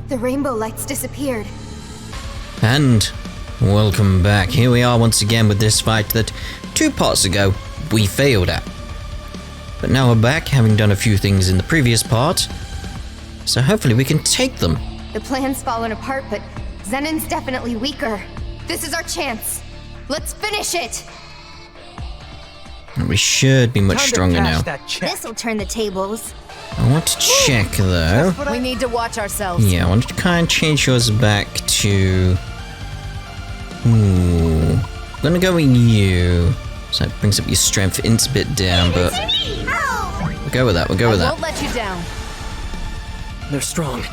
The rainbow lights disappeared. And welcome back. Here we are once again with this fight that 2 parts ago we failed at. But now we're back, having done a few things in the previous part. So hopefully we can take them. The plan's fallen apart, but Zenon's definitely weaker. This is our chance. Let's finish it! We should be much stronger now. This'll turn the tables. I want to check though. We need to watch ourselves. Yeah, I want to kind of change yours back to... Ooh. I'm gonna go with you. So it brings up your strength. Int's a bit down, but... We'll go with that, we'll go with that. Won't let you down. They're strong.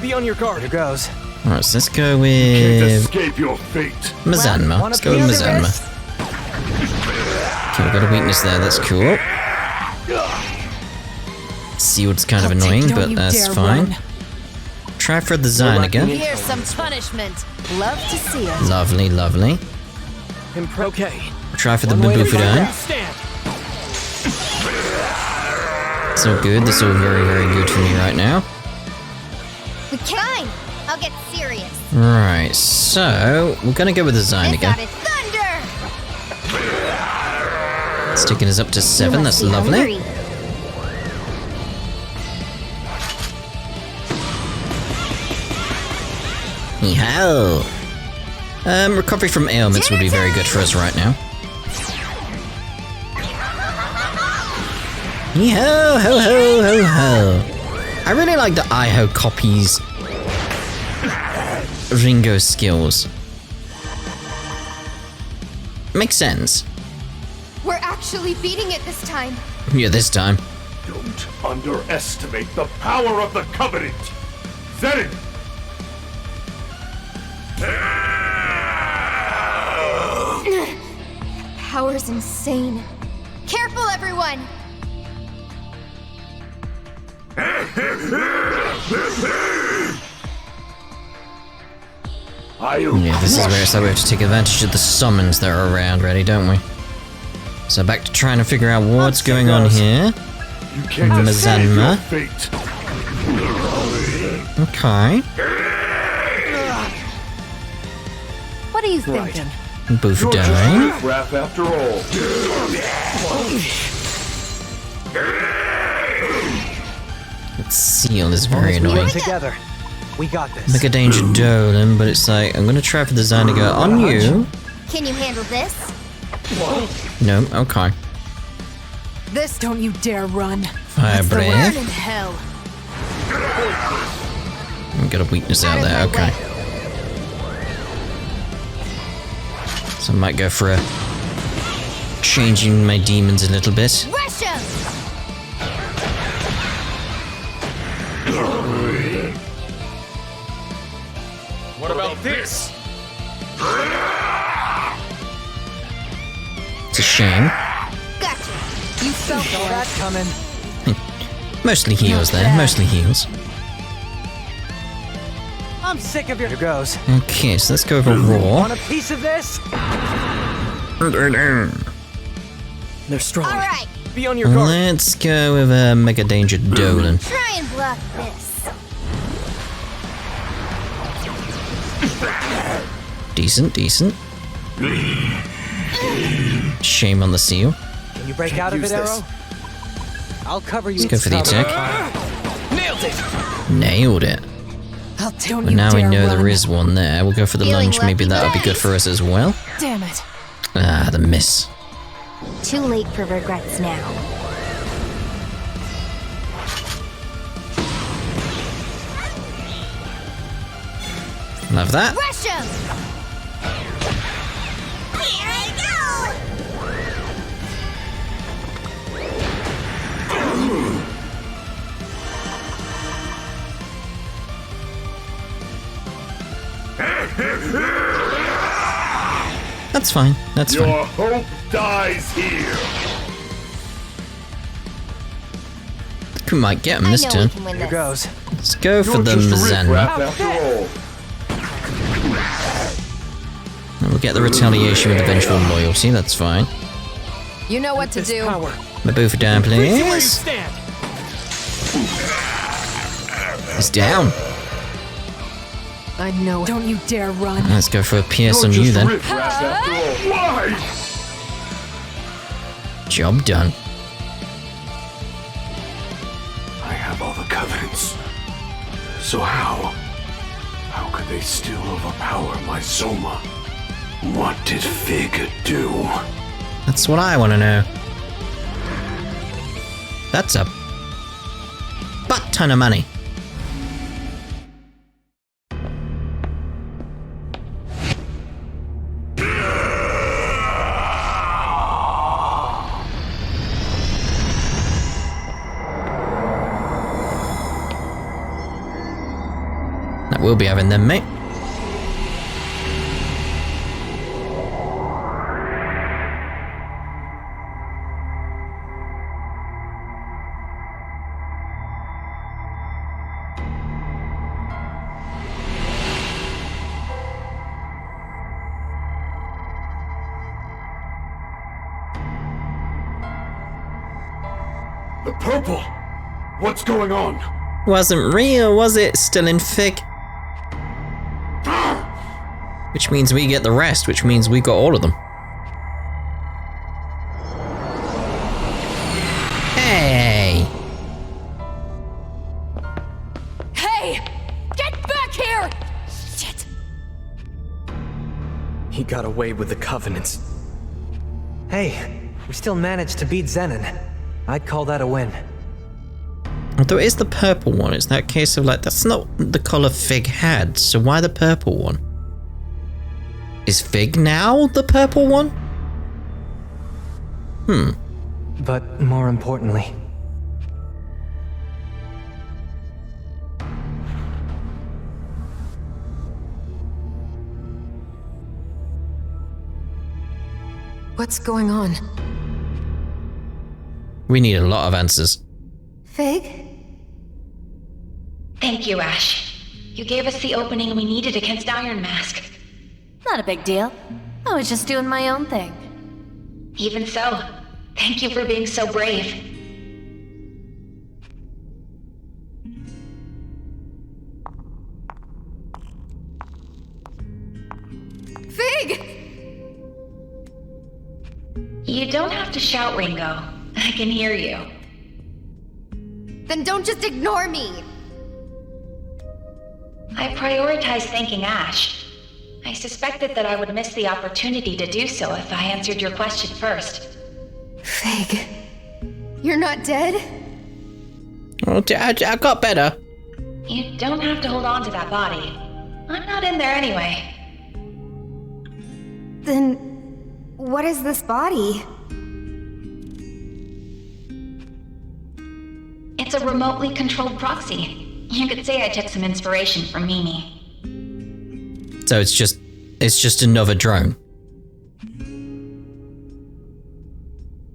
Be on your guard. Here goes. Alright, so let's go Can't with... escape your fate. Mizanma. Let's go with Mizanma. Okay, we've got a weakness there, that's cool. Sealed's kind of annoying, but that's fine. Try for the Zine again. Here's some punishment. Love to see it. Lovely, lovely. Okay. Try for the Babufudine. It's all good, this is all very, very good for me right now. We can. I'll get serious. Right, so we're gonna go with the Zine again. Thunder! It's taking us up to 7, that's lovely. Yeehaw! Recovery from ailments would be very good for us right now. Yeehaw! Ho ho ho ho! I really like that Aiho copies Ringo's skills. Makes sense. We're actually beating it this time. Yeah, this time. Don't underestimate the power of the Covenant. Zenon! Power's insane. Careful, everyone! Yeah, this is where it's like we have to take advantage of the summons that are around, really, don't we? So back to trying to figure out what's going on here. Mizanma. Okay. What are you thinking? Babufudine. Crap after all. That seal is very annoying. Together. We got this. Mega Danger Dolan, but it's like, I'm gonna try for the Zyniga on you. Can you handle this? No, okay. This don't you dare run. Fire Burn in Breath. hell. I've got a weakness out there, okay. So I might go for a changing my demons a little bit. Rush 'em! What about this? It's a shame. Gotcha. You felt That coming. Mostly heals there, mostly heals. I'm sick of your. Here goes. Okay, so let's go for Raw. Want a piece of this? They're strong. All right. Be on your guard. Let's go with a Mega Danger Dolan. Try and block this. Decent, decent. Shame on the seal. Can you break out of it, Arrow? I'll cover you. Let's go for the attack. Nailed it. Nailed it. I'll tell But you now we dare know run. there is one there. We'll go for the Feeling lunge. Maybe lucky that'll be good days. for us as well. Damn it. Ah, the miss. Too late for regrets now. Love that. Rush 'em! Here I go! That's fine. That's fine. Your hope dies here. We might get him I this know turn. we can win Here this. goes. Let's go for You're the just Mizanma. riffraff after all. We'll get the retaliation with the vengeful loyalty. That's fine. You know what to do. Power. Babufudine, Where you please. stand. He's down. I know it. Don't you dare run. Let's go for a PS on You're you just then. riffraff after all. Why? Job done. I have all the covenants. So how? How could they still overpower my Soma? What did Fig do? That's what I want to know. That's a butt ton of money. That we'll be having them, mate. The purple! What's going on? Wasn't real, was it? Still in Fig. Which means we get the rest, which means we got all of them. Hey! Hey! Get back here! Shit! He got away with the covenants. Hey, we still managed to beat Zenon. I'd call that a win. Although it is the purple one, it's that case of like, that's not the colour Fig had, so why the purple one? Is Fig now the purple one? But more importantly, What's going on? We need a lot of answers. Fig? Thank you, Ash. You gave us the opening we needed against Iron Mask. Not a big deal. I was just doing my own thing. Even so, thank you for being so brave. Fig! You don't have to shout, Ringo. I can hear you. Then don't just ignore me! I prioritized thanking Ash. I suspected that I would miss the opportunity to do so if I answered your question first. Fig. You're not dead? Oh, I got better. You don't have to hold on to that body. I'm not in there anyway. Then what is this body? It's a remotely controlled proxy. You could say I took some inspiration from Mimi. So it's just another drone.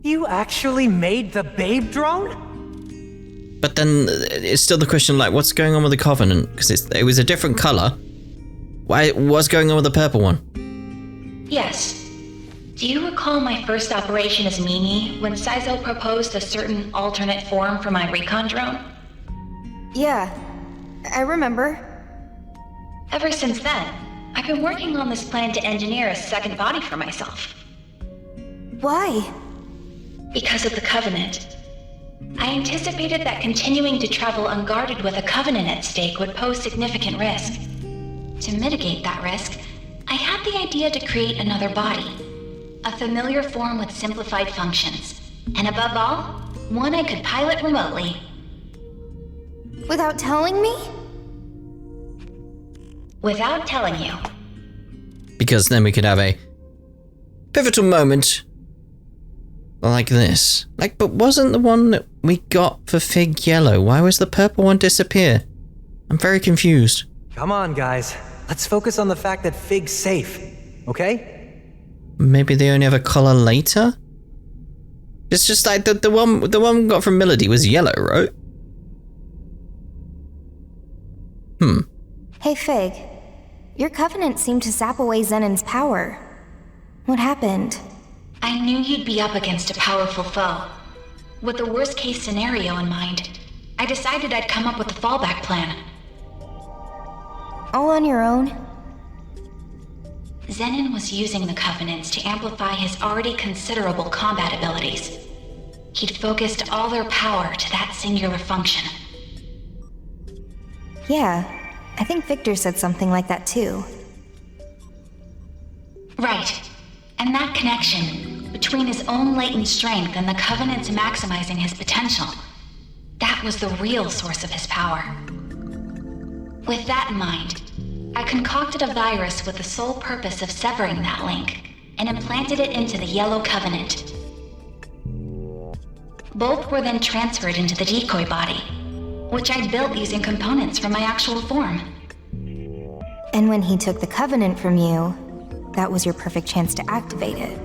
you actually made the babe drone? But then it's still the question, like, what's going on with the Covenant? Because it was a different color. What's going on with the purple one? Yes. Do you recall my first operation as Mimi, when Saizo proposed a certain alternate form for my recon drone? Yeah, I remember. Ever since then, I've been working on this plan to engineer a second body for myself. Why? Because of the Covenant. I anticipated that continuing to travel unguarded with a Covenant at stake would pose significant risk. To mitigate that risk, I had the idea to create another body. A familiar form with simplified functions. And above all, one I could pilot remotely. Without telling me? Without telling you. Because then we could have a pivotal moment like this. Like, but wasn't the one that we got for Fig yellow? Why was the purple one disappear? I'm very confused. Come on, guys. Let's focus on the fact that Fig's safe, okay? Maybe they only have a color later? It's just like the one we got from Melody was yellow, right? Hey Fig, your Covenant seemed to sap away Zenon's power. What happened? I knew you'd be up against a powerful foe. With the worst case scenario in mind, I decided I'd come up with a fallback plan. All on your own? Zenon was using the Covenants to amplify his already considerable combat abilities. He'd focused all their power to that singular function. Yeah, I think Victor said something like that too. Right. And that connection, between his own latent strength and the Covenant's maximizing his potential, that was the real source of his power. With that in mind, I concocted a virus with the sole purpose of severing that link, and implanted it into the Yellow Covenant. Both were then transferred into the decoy body, which I built using components from my actual form. And when he took the Covenant from you, that was your perfect chance to activate it.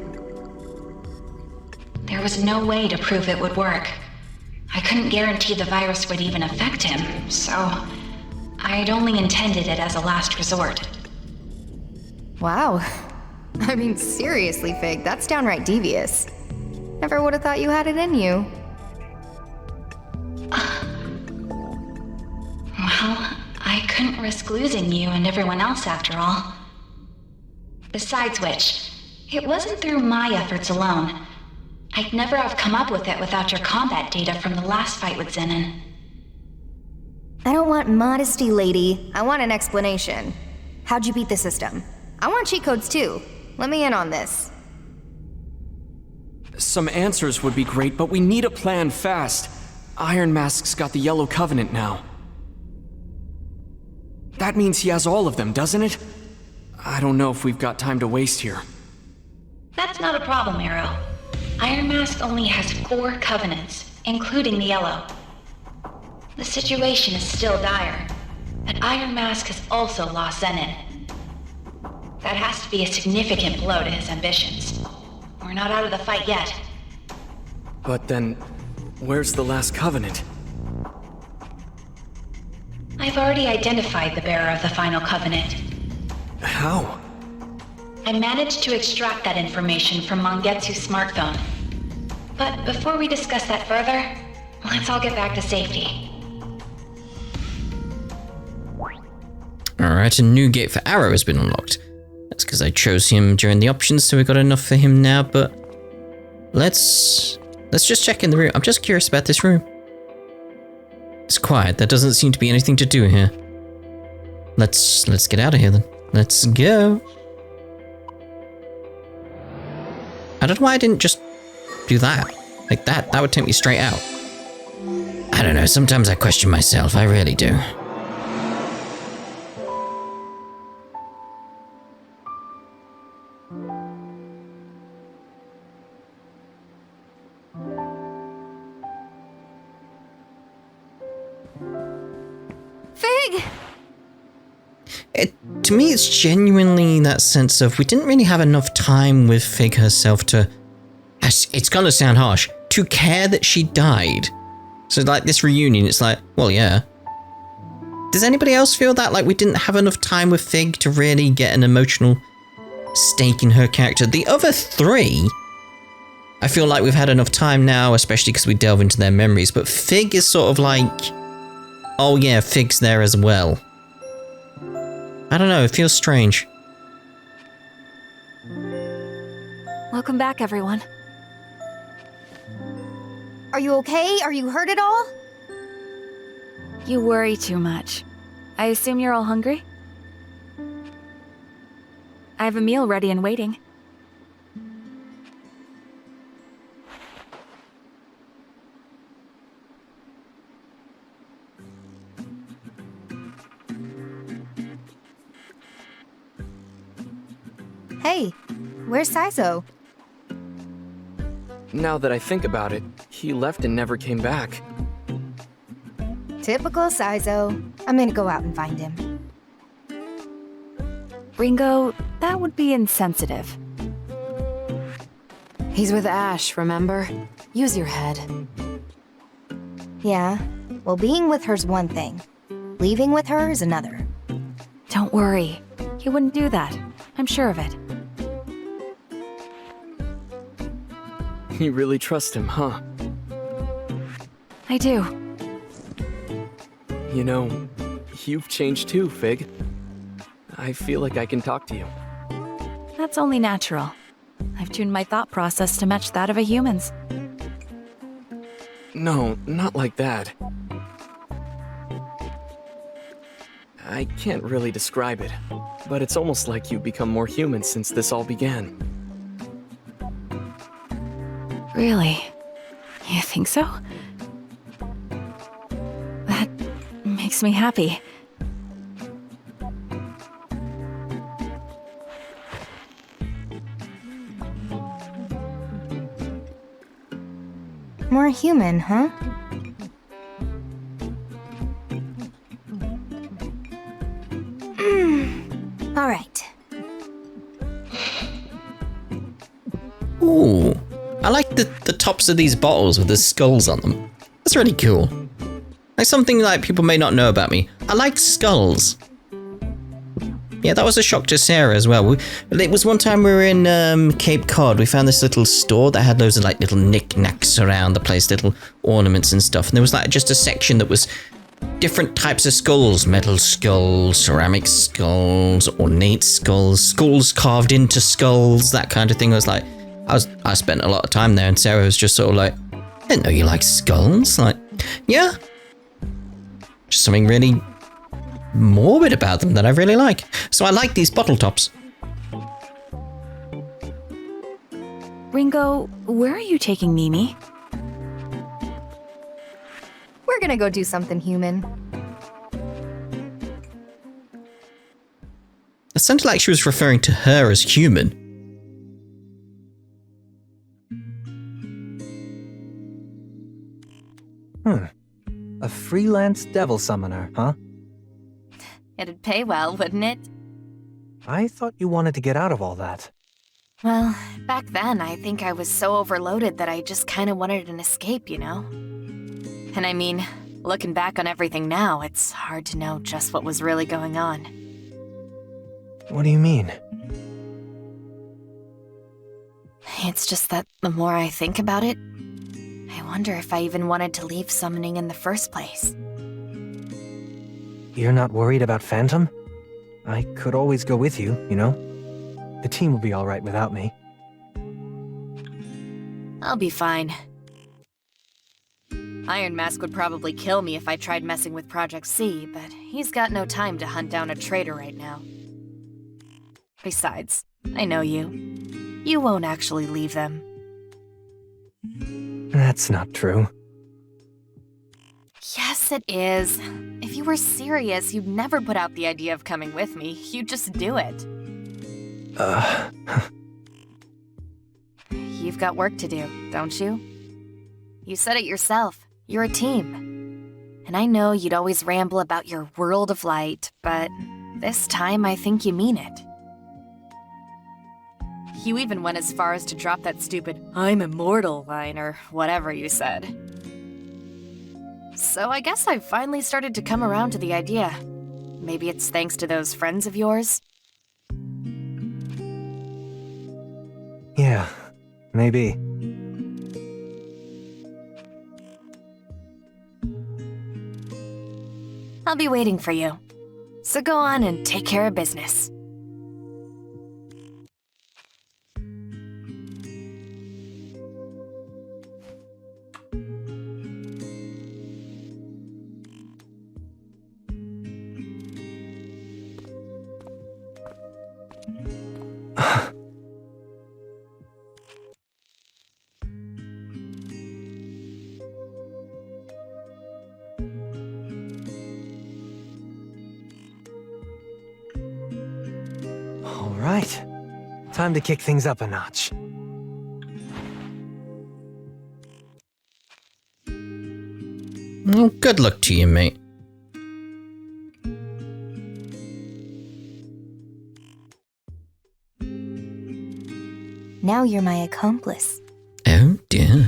There was no way to prove it would work. I couldn't guarantee the virus would even affect him, so I'd only intended it as a last resort. Wow. I mean, seriously, Fig, that's downright devious. Never would have thought you had it in you. Well, I couldn't risk losing you and everyone else after all. Besides which, it wasn't through my efforts alone. I'd never have come up with it without your combat data from the last fight with Zenon. I don't want modesty, lady. I want an explanation. How'd you beat the system? I want cheat codes too. Let me in on this. Some answers would be great, but we need a plan fast. Iron Mask's got the Yellow Covenant now. That means he has all of them, doesn't it? I don't know if we've got time to waste here. That's not a problem, Arrow. Iron Mask only has 4 Covenants, including the Yellow. The situation is still dire, but Iron Mask has also lost Zenon. That has to be a significant blow to his ambitions. We're not out of the fight yet. But then, where's the last Covenant? I've already identified the bearer of the final Covenant. How? I managed to extract that information from Mongetsu's smartphone. But before we discuss that further, let's all get back to safety. Alright, a new gate for Arrow has been unlocked. That's because I chose him during the options, so we got enough for him now, but let's just check in the room. I'm just curious about this room. It's quiet. There doesn't seem to be anything to do here. Let's get out of here then. Let's go. I don't know why I didn't just do that. Like that would take me straight out. I don't know, sometimes I question myself, I really do. Fig! To me, it's genuinely that sense of we didn't really have enough time with Fig herself to... It's gonna sound harsh. To care that she died. So like this reunion, it's like, well, yeah. Does anybody else feel that? Like we didn't have enough time with Fig to really get an emotional stake in her character? The other 3, I feel like we've had enough time now, especially because we delve into their memories. But Fig is sort of like, oh yeah, Fig's there as well. I don't know, it feels strange. Welcome back, everyone. Are you okay? Are you hurt at all? You worry too much. I assume you're all hungry? I have a meal ready and waiting. Hey, where's Saizo? Now that I think about it, he left and never came back. Typical Saizo. I'm gonna go out and find him. Ringo, that would be insensitive. He's with Ash, remember? Use your head. Yeah, well, being with her's one thing. Leaving with her is another. Don't worry. He wouldn't do that. I'm sure of it. You really trust him, huh? I do. You know, you've changed too, Fig. I feel like I can talk to you. That's only natural. I've tuned my thought process to match that of a human's. No, not like that. I can't really describe it, but it's almost like you've become more human since this all began. Really? You think so? That makes me happy. More human, huh? All right. Ooh, I like the tops of these bottles with the skulls on them. That's really cool. Like something like people may not know about me. I like skulls. Yeah, that was a shock to Sarah as well. It was one time we were in Cape Cod. We found this little store that had loads of like little knickknacks around the place, little ornaments and stuff. And there was like just a section that was different types of skulls. Metal skulls, ceramic skulls, ornate skulls, skulls carved into skulls, that kind of thing. I spent a lot of time there and Sarah was just sort of like, I didn't know you like skulls. Like, yeah. Just something really morbid about them that I really like. So I like these bottle tops. Ringo, where are you taking Mimi? We're gonna go do something human. It sounded like she was referring to her as human. A freelance devil summoner, huh? It'd pay well, wouldn't it? I thought you wanted to get out of all that. Well, back then, I think I was so overloaded that I just kind of wanted an escape, you know? And I mean, looking back on everything now, it's hard to know just what was really going on. What do you mean? It's just that the more I think about it, I wonder if I even wanted to leave summoning in the first place. You're not worried about Phantom? I could always go with you, you know? The team will be alright without me. I'll be fine. Iron Mask would probably kill me if I tried messing with Project C, but he's got no time to hunt down a traitor right now. Besides, I know you. You won't actually leave them. That's not true. Yes, it is. If you were serious, you'd never put out the idea of coming with me. You'd just do it. You've got work to do, don't you? You said it yourself. You're a team. And I know you'd always ramble about your world of light, but this time I think you mean it. You even went as far as to drop that stupid, "I'm immortal" line or whatever you said. So I guess I've finally started to come around to the idea. Maybe it's thanks to those friends of yours? Yeah, maybe. I'll be waiting for you. So go on and take care of business. All right. Time to kick things up a notch. Well, good luck to you, mate. Now you're my accomplice. Oh dear.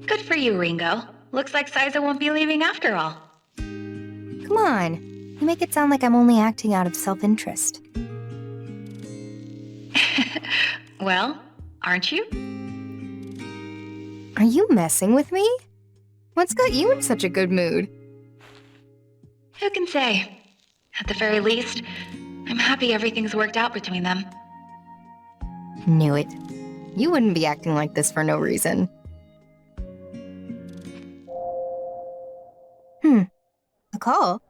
Good for you, Ringo. Looks like Siza won't be leaving after all. Come on. You make it sound like I'm only acting out of self-interest. Well, aren't you? Are you messing with me? What's got you in such a good mood? Who can say? At the very least, I'm happy everything's worked out between them. Knew it. You wouldn't be acting like this for no reason. A call?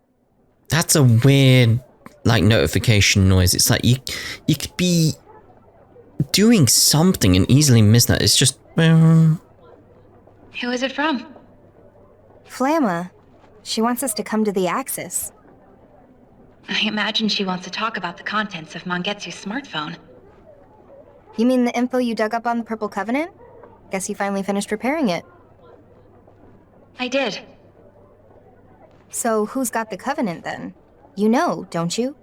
That's a weird, like, notification noise. It's like you could be doing something and easily miss that. It's just... Who is it from? Flamma. She wants us to come to the Axis. I imagine she wants to talk about the contents of Mangetsu's smartphone. You mean the info you dug up on the Purple Covenant? Guess you finally finished repairing it. I did. So who's got the Covenant then? You know, don't you?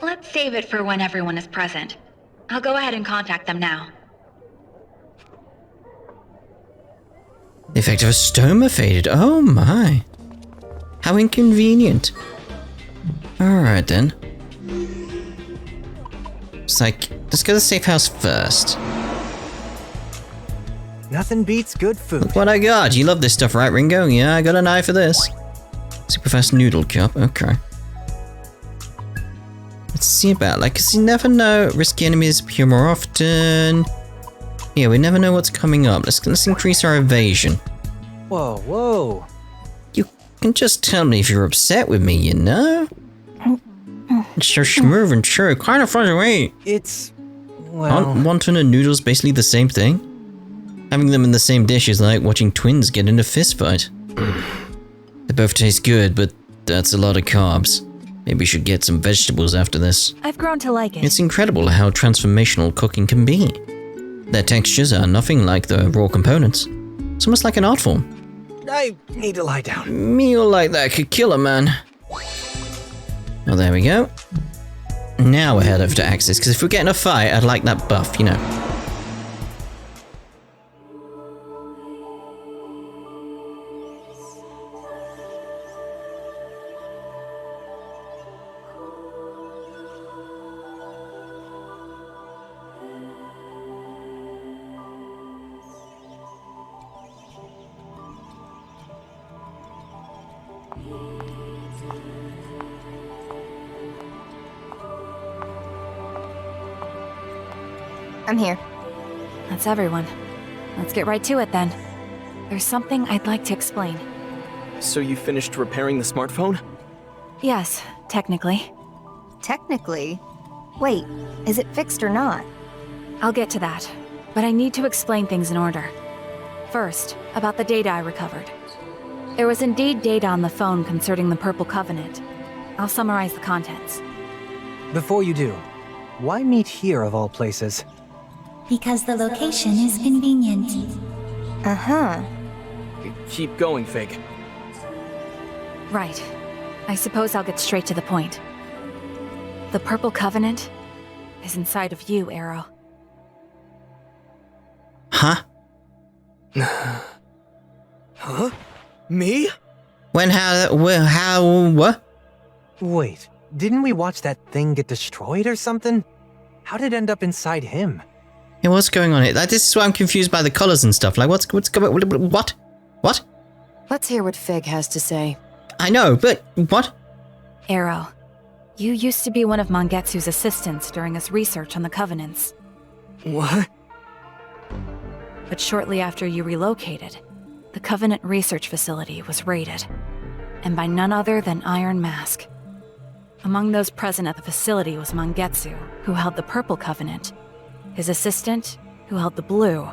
Let's save it for when everyone is present. I'll go ahead and contact them now. The effect of a stoma faded. Oh my. How inconvenient. Alright then. It's like, let's go to the safe house first. Nothing beats good food. Look what I got. You love this stuff, right, Ringo? Yeah, I got an eye for this. Super fast noodle cup. Okay. Let's see about, like, 'cause you never know. Risky enemies appear more often. Yeah, we never know what's coming up. Let's increase our evasion. Whoa, whoa. You can just tell me if you're upset with me, you know? It's so smooth and true. Kind of fun to eat. It's... well... Aren't wonton and noodles basically the same thing? Having them in the same dish is like watching twins get in a fistfight. They both taste good, but that's a lot of carbs. Maybe we should get some vegetables after this. I've grown to like it. It's incredible how transformational cooking can be. Their textures are nothing like the raw components. It's almost like an art form. I need to lie down. A meal like that could kill a man. Oh, there we go. Now we're headed over to Axis, because if we're getting a fight, I'd like that buff, you know. I'm here. That's everyone. Let's get right to it then. There's something I'd like to explain. So you finished repairing the smartphone? Yes, technically. Technically? Wait, is it fixed or not? I'll get to that, but I need to explain things in order. First, about the data I recovered. There was indeed data on the phone concerning the Purple Covenant. I'll summarize the contents. Before you do, why meet here of all places? Because the location is convenient. Uh-huh. Keep going, Fig. Right. I suppose I'll get straight to the point. The Purple Covenant is inside of you, Arrow. Huh? Huh? Me? When, how, what? Wait, didn't we watch that thing get destroyed or something? How did it end up inside him? Yeah, what's going on here? Like, this is why I'm confused by the colors and stuff. Like, what's going, what? What? Let's hear what Fig has to say. I know, but what? Arrow, you used to be one of Mangetsu's assistants during his research on the Covenants. What? But shortly after you relocated, the Covenant research facility was raided, and by none other than Iron Mask. Among those present at the facility was Mangetsu, who held the Purple Covenant, his assistant, who held the Blue,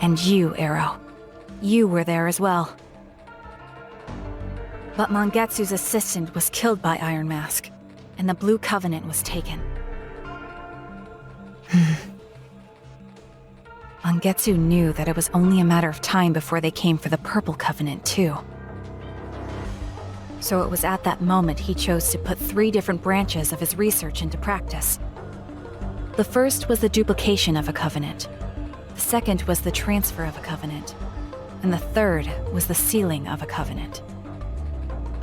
and you, Arrow. You were there as well. But Mangetsu's assistant was killed by Iron Mask, and the Blue Covenant was taken. Mangetsu knew that it was only a matter of time before they came for the Purple Covenant, too. So it was at that moment he chose to put 3 different branches of his research into practice. The first was the duplication of a covenant. The second was the transfer of a covenant. And the third was the sealing of a covenant.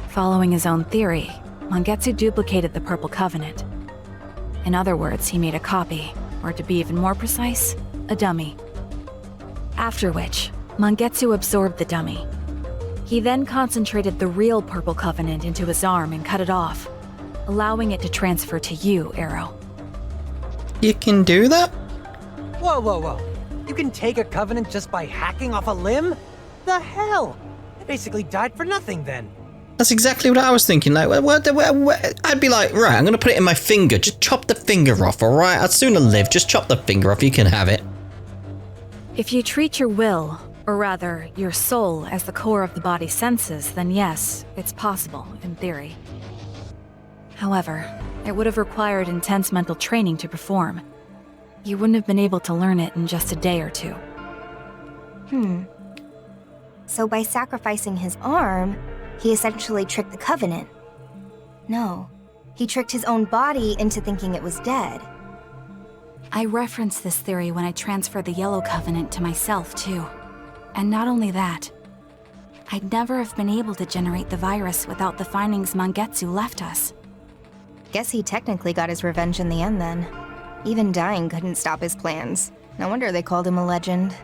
Following his own theory, Mangetsu duplicated the Purple Covenant. In other words, he made a copy, or to be even more precise, a dummy. After which, Mangetsu absorbed the dummy. He then concentrated the real Purple Covenant into his arm and cut it off, allowing it to transfer to you, Arrow. You can do that? Whoa, whoa, whoa. You can take a covenant just by hacking off a limb? The hell? I basically died for nothing then. That's exactly what I was thinking. Like, I'd be like, right, I'm gonna put it in my finger. Just chop the finger off, all right? I'd sooner live. Just chop the finger off. You can have it. If you treat your will, or rather, your soul, as the core of the body's senses, then yes, it's possible, in theory. However, it would have required intense mental training to perform. You wouldn't have been able to learn it in just a day or two. So by sacrificing his arm, he essentially tricked the Covenant. No, he tricked his own body into thinking it was dead. I referenced this theory when I transferred the Yellow Covenant to myself, too. And not only that, I'd never have been able to generate the virus without the findings Mangetsu left us. Guess he technically got his revenge in the end then. Even dying couldn't stop his plans. No wonder they called him a legend.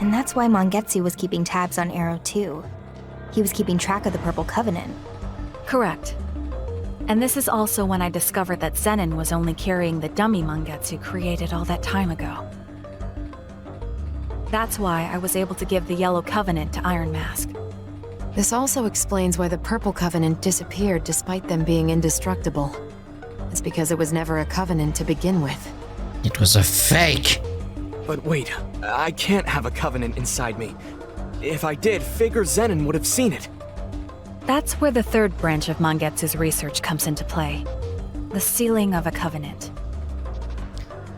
And that's why Mangetsu was keeping tabs on Arrow too. He was keeping track of the Purple Covenant. Correct. And this is also when I discovered that Zenin was only carrying the dummy Mangetsu created all that time ago. That's why I was able to give the Yellow Covenant to Iron Mask. This also explains why the Purple Covenant disappeared despite them being indestructible. It's because it was never a covenant to begin with. It was a fake. But wait, I can't have a covenant inside me. If I did, Fig or Zenin would have seen it. That's where the third branch of Mangetsu's research comes into play. The sealing of a covenant.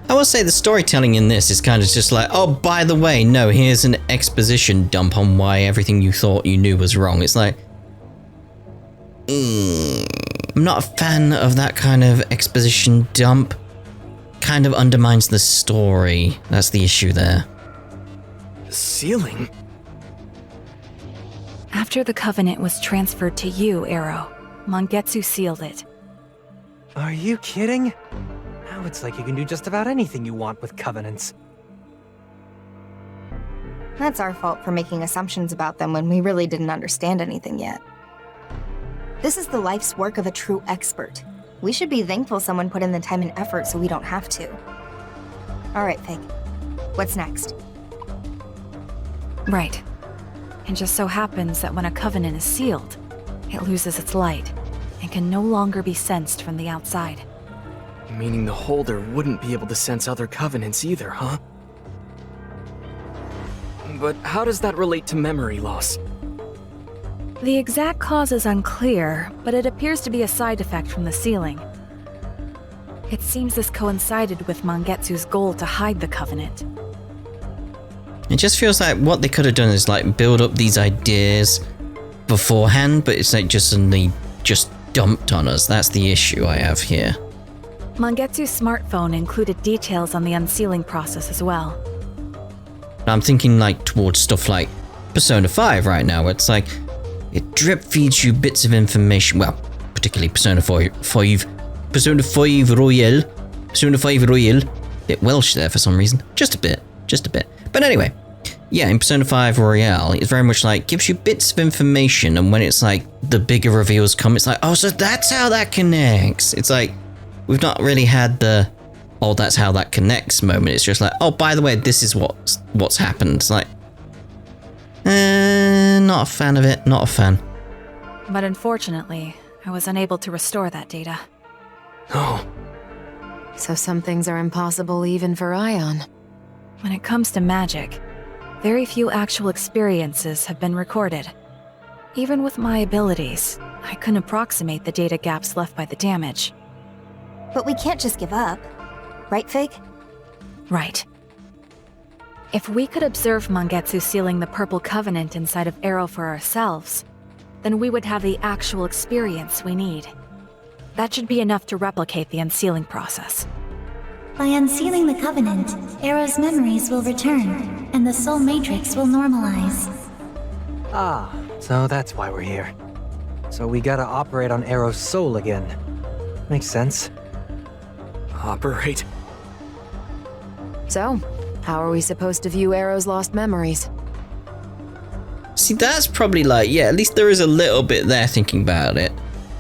I will say the storytelling in this is kind of just like, oh, by the way, no, here's an exposition dump on why everything you thought you knew was wrong. It's like, I'm not a fan of that kind of exposition dump. Kind of undermines the story. That's the issue there. Sealing? After the covenant was transferred to you, Arrow, Mangetsu sealed it. Are you kidding? Now it's like you can do just about anything you want with covenants. That's our fault for making assumptions about them when we really didn't understand anything yet. This is the life's work of a true expert. We should be thankful someone put in the time and effort so we don't have to. Alright, Fig. What's next? Right. It just so happens that when a covenant is sealed, it loses its light and can no longer be sensed from the outside. Meaning the holder wouldn't be able to sense other covenants either, huh? But how does that relate to memory loss? The exact cause is unclear, but it appears to be a side effect from the sealing. It seems this coincided with Mangetsu's goal to hide the covenant. It just feels like what they could have done is like build up these ideas beforehand, but it's like just suddenly just dumped on us. That's the issue I have here. Mangetsu's smartphone included details on the unsealing process as well. I'm thinking like towards stuff like Persona 5 right now, where it's like it drip feeds you bits of information. Well, particularly Persona 5 Royal. Bit Welsh there for some reason. Just a bit. But anyway, yeah, in Persona 5 Royale, it's very much like gives you bits of information, and when it's like the bigger reveals come, it's like, oh, so that's how that connects. It's like we've not really had the oh, that's how that connects moment. It's just like, oh, by the way, this is what's happened. It's like, not a fan of it. Not a fan. But unfortunately, I was unable to restore that data. Oh. So some things are impossible even for Aion. When it comes to magic, very few actual experiences have been recorded. Even with my abilities, I couldn't approximate the data gaps left by the damage. But we can't just give up. Right, Fig? Right. If we could observe Mangetsu sealing the Purple Covenant inside of Arrow for ourselves, then we would have the actual experience we need. That should be enough to replicate the unsealing process. By unsealing the Covenant, Arrow's memories will return, and the Soul Matrix will normalize. Ah, so that's why we're here. So we gotta operate on Arrow's soul again. Makes sense. Operate? So, how are we supposed to view Arrow's lost memories? See, that's probably like, yeah, at least there is a little bit there thinking about it.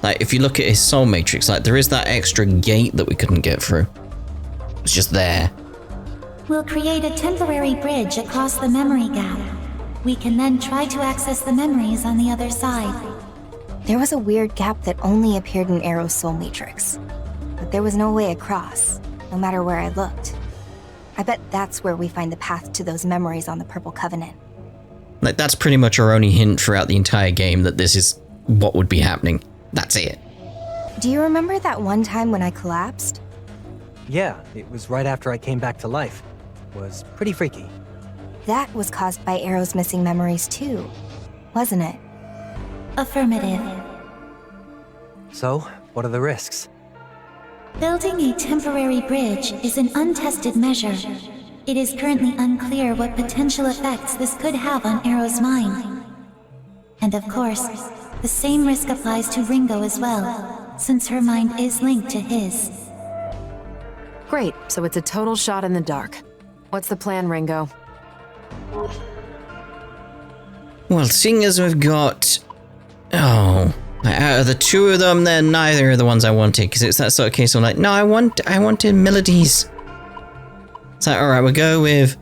Like, if you look at his soul matrix, like, there is that extra gate that we couldn't get through. It's just there. We'll create a temporary bridge across the memory gap. We can then try to access the memories on the other side. There was a weird gap that only appeared in Arrow's soul matrix. But there was no way across, no matter where I looked. I bet that's where we find the path to those memories on the Purple Covenant. Like, that's pretty much our only hint throughout the entire game that this is what would be happening. That's it. Do you remember that one time when I collapsed? Yeah, it was right after I came back to life. It was pretty freaky. That was caused by Arrow's missing memories too, wasn't it? Affirmative. So, what are the risks? Building a temporary bridge is an untested measure. It is currently unclear what potential effects this could have on Arrow's mind. And of course, the same risk applies to Ringo as well, since her mind is linked to his. Great, so it's a total shot in the dark. What's the plan, Ringo? Well, seeing as we've got... Oh... Out of the two of them, they're neither of the ones I wanted, because it's that sort of case of like, no, I wanted melodies. It's like, alright, we'll go with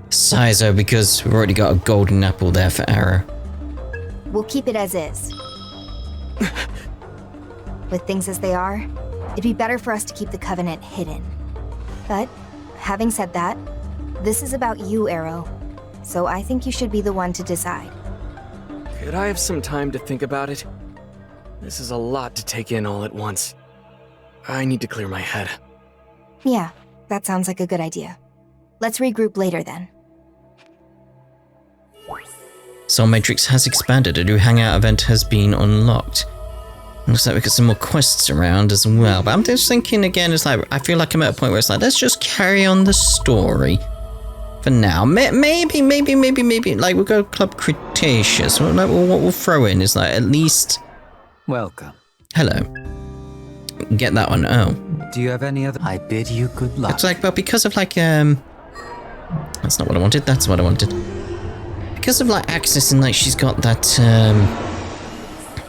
Sizo, because we've already got a golden apple there for Arrow. We'll keep it as is. With things as they are, it'd be better for us to keep the Covenant hidden. But, having said that, this is about you, Arrow. So I think you should be the one to decide. Could I have some time to think about it? This is a lot to take in all at once. I need to clear my head. Yeah, that sounds like a good idea. Let's regroup later then. Soul Matrix has expanded. A new hangout event has been unlocked. Looks like we've got some more quests around as well. But I'm just thinking again, it's like, I feel like I'm at a point where it's like, let's just carry on the story. For now. Maybe, like we'll go Club Cretaceous. What we'll throw in is like, at least... Welcome. Hello. Get that one. Oh. Do you have any other? I bid you good luck. It's like, well, because of like, that's not what I wanted. That's what I wanted. Because of like access and like she's got that,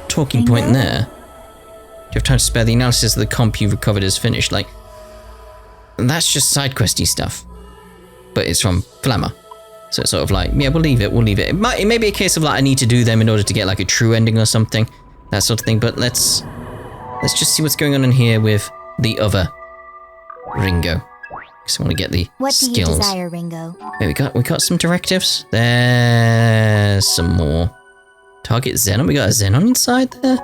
talking point there. Do you have time to spare? The analysis of the comp you've recovered is finished. Like, that's just side questy stuff. But it's from Flammer. So it's sort of like, yeah, we'll leave it. It may be a case of like, I need to do them in order to get like a true ending or something. That sort of thing, but let's just see what's going on in here with the other Ringo. Because I want to get the what skills. What do you desire, Ringo? Wait, we got some directives. There's some more. Target Xenon. We got a Xenon inside there.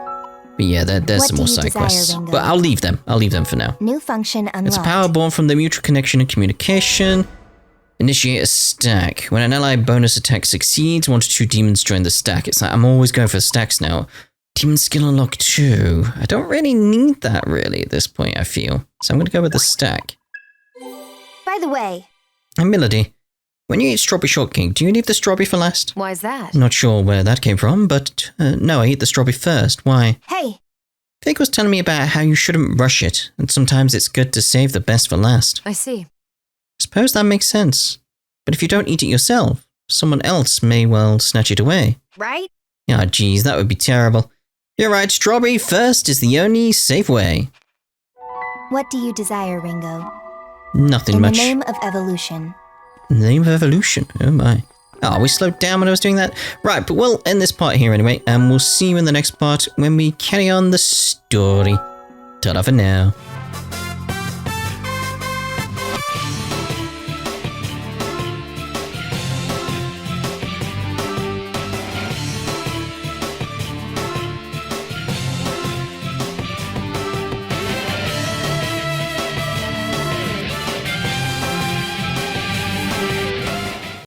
But yeah, there's some more side quests. Ringo? But I'll leave them. for now. New function unlocked. It's power born from the mutual connection and communication. Initiate a stack. When an ally bonus attack succeeds, 1 to 2 demons join the stack. It's like I'm always going for stacks now. Demon skill unlock 2. I don't really need that really at this point, I feel. So I'm going to go with the stack. By the way... And Melody, when you eat strawberry shortcake, do you leave the strawberry for last? Why's that? Not sure where that came from, but no, I eat the strawberry first. Why? Hey! Fig was telling me about how you shouldn't rush it, and sometimes it's good to save the best for last. I see. Suppose that makes sense. But if you don't eat it yourself, someone else may well snatch it away. Right? Ah, geez, that would be terrible. You're right, strawberry first is the only safe way. What do you desire, Ringo? Nothing much. In the name of evolution. Name of evolution? Oh my. Oh, we slowed down when I was doing that? Right, but we'll end this part here anyway, and we'll see you in the next part when we carry on the story. Ta-da for now.